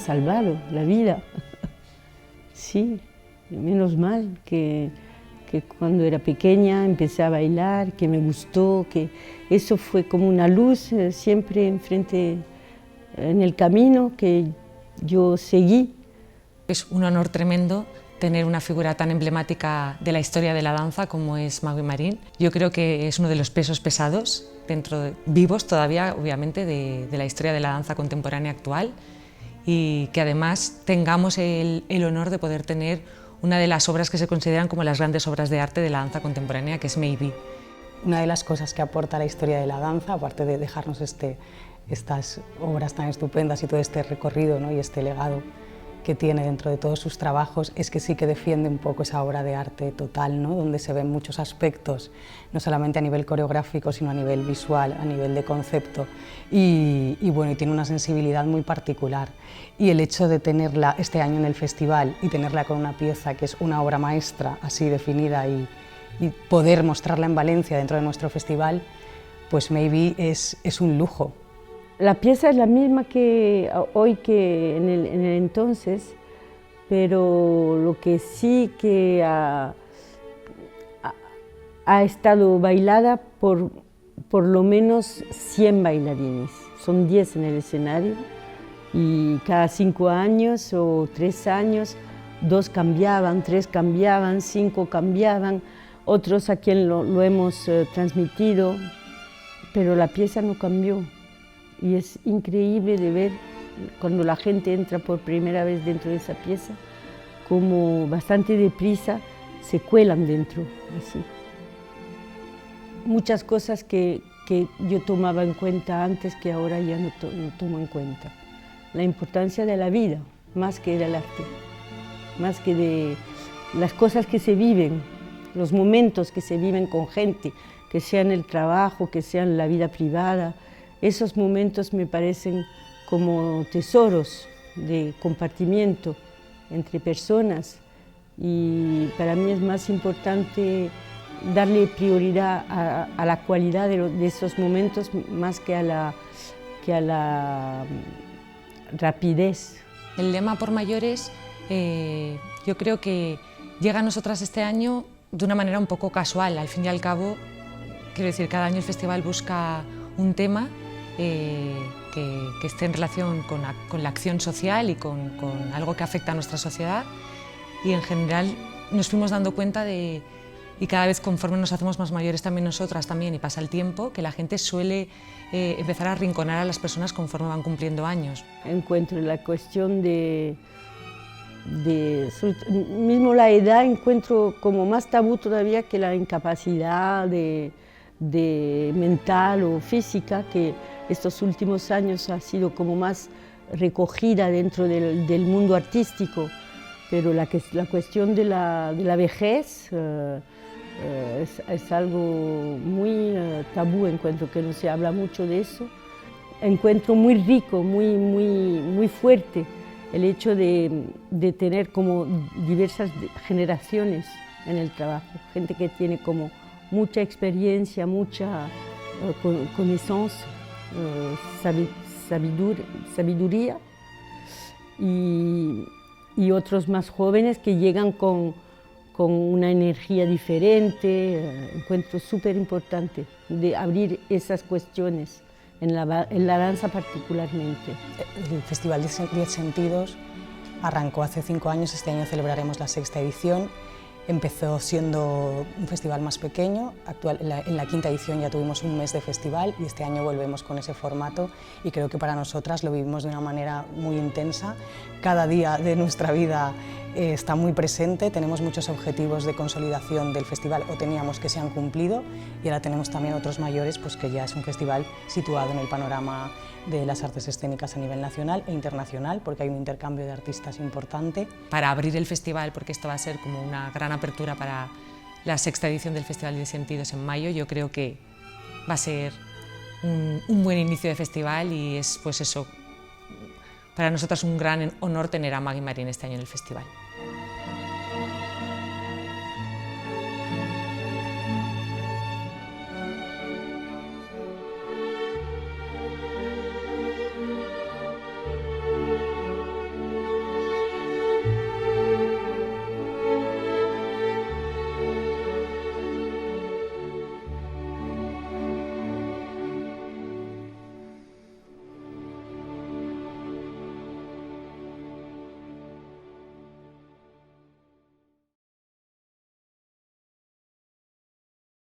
me ha salvado la vida. Sí, menos mal que cuando era pequeña empecé a bailar, que me gustó, que eso fue como una luz siempre enfrente, en el camino que yo seguí. Es un honor tremendo tener una figura tan emblemática de la historia de la danza como es Magui Marín. Yo creo que es uno de los pesos pesados, vivos todavía, obviamente, de la historia de la danza contemporánea actual, y que además tengamos el honor de poder tener una de las obras que se consideran como las grandes obras de arte de la danza contemporánea, que es Maybe. Una de las cosas que aporta la historia de la danza, aparte de dejarnos estas obras tan estupendas y todo este recorrido, ¿no?, y este legado que tiene dentro de todos sus trabajos, es que sí que defiende un poco esa obra de arte total, ¿no?, donde se ven muchos aspectos, no solamente a nivel coreográfico, sino a nivel visual, a nivel de concepto, y bueno, y tiene una sensibilidad muy particular. Y el hecho de tenerla este año en el festival y tenerla con una pieza que es una obra maestra, así definida, y poder mostrarla en Valencia dentro de nuestro festival, pues Maybe es un lujo. La pieza es la misma que hoy que en el entonces, pero lo que sí que ha estado bailada por lo menos 100 bailarines. Son 10 en el escenario y cada 5 años o 3 años, 2 cambiaban, 3 cambiaban, 5 cambiaban, otros a quien lo hemos transmitido, pero la pieza no cambió. Y es increíble de ver cuando la gente entra por primera vez dentro de esa pieza, como bastante deprisa se cuelan dentro, así. Muchas cosas que yo tomaba en cuenta antes que ahora ya no tomo en cuenta. La importancia de la vida, más que del arte, más que de las cosas que se viven, los momentos que se viven con gente, que sea en el trabajo, que sea en la vida privada. Esos momentos me parecen como tesoros de compartimiento entre personas, y para mí es más importante darle prioridad a la cualidad de esos momentos más que a la rapidez. El lema por mayores yo creo que llega a nosotras este año de una manera un poco casual. Al fin y al cabo, quiero decir, cada año el festival busca un tema que esté en relación con la acción social y con algo que afecta a nuestra sociedad, y en general nos fuimos dando cuenta y cada vez conforme nos hacemos más mayores también nosotras también, y pasa el tiempo, que la gente suele empezar a arrinconar a las personas conforme van cumpliendo años. Encuentro la cuestión mismo la edad, encuentro como más tabú todavía que la incapacidad mental o física, que estos últimos años ha sido como más recogida dentro del mundo artístico, pero la cuestión de la vejez es algo muy tabú. Encuentro que no se habla mucho de eso. Encuentro muy rico, muy fuerte el hecho de tener como diversas generaciones en el trabajo, gente que tiene como mucha experiencia, mucha connaissance, sabiduría, y otros más jóvenes que llegan con una energía diferente. Encuentro súper importante de abrir esas cuestiones en la danza particularmente. El Festival 10 Sentidos arrancó hace 5 años, este año celebraremos la 6ª edición. Empezó siendo un festival más pequeño, en la 5ª edición ya tuvimos un mes de festival y este año volvemos con ese formato, y creo que para nosotras lo vivimos de una manera muy intensa. Cada día de nuestra vida está muy presente, tenemos muchos objetivos de consolidación del festival, o teníamos, que se han cumplido, y ahora tenemos también otros mayores, pues que ya es un festival situado en el panorama de las artes escénicas a nivel nacional e internacional, porque hay un intercambio de artistas importante. Para abrir el festival, porque esto va a ser como una gran apertura para la 6ª edición del Festival 10 Sentidos en mayo, yo creo que va a ser un buen inicio de festival, y es, pues eso, para nosotras un gran honor tener a Magui Marín este año en el festival.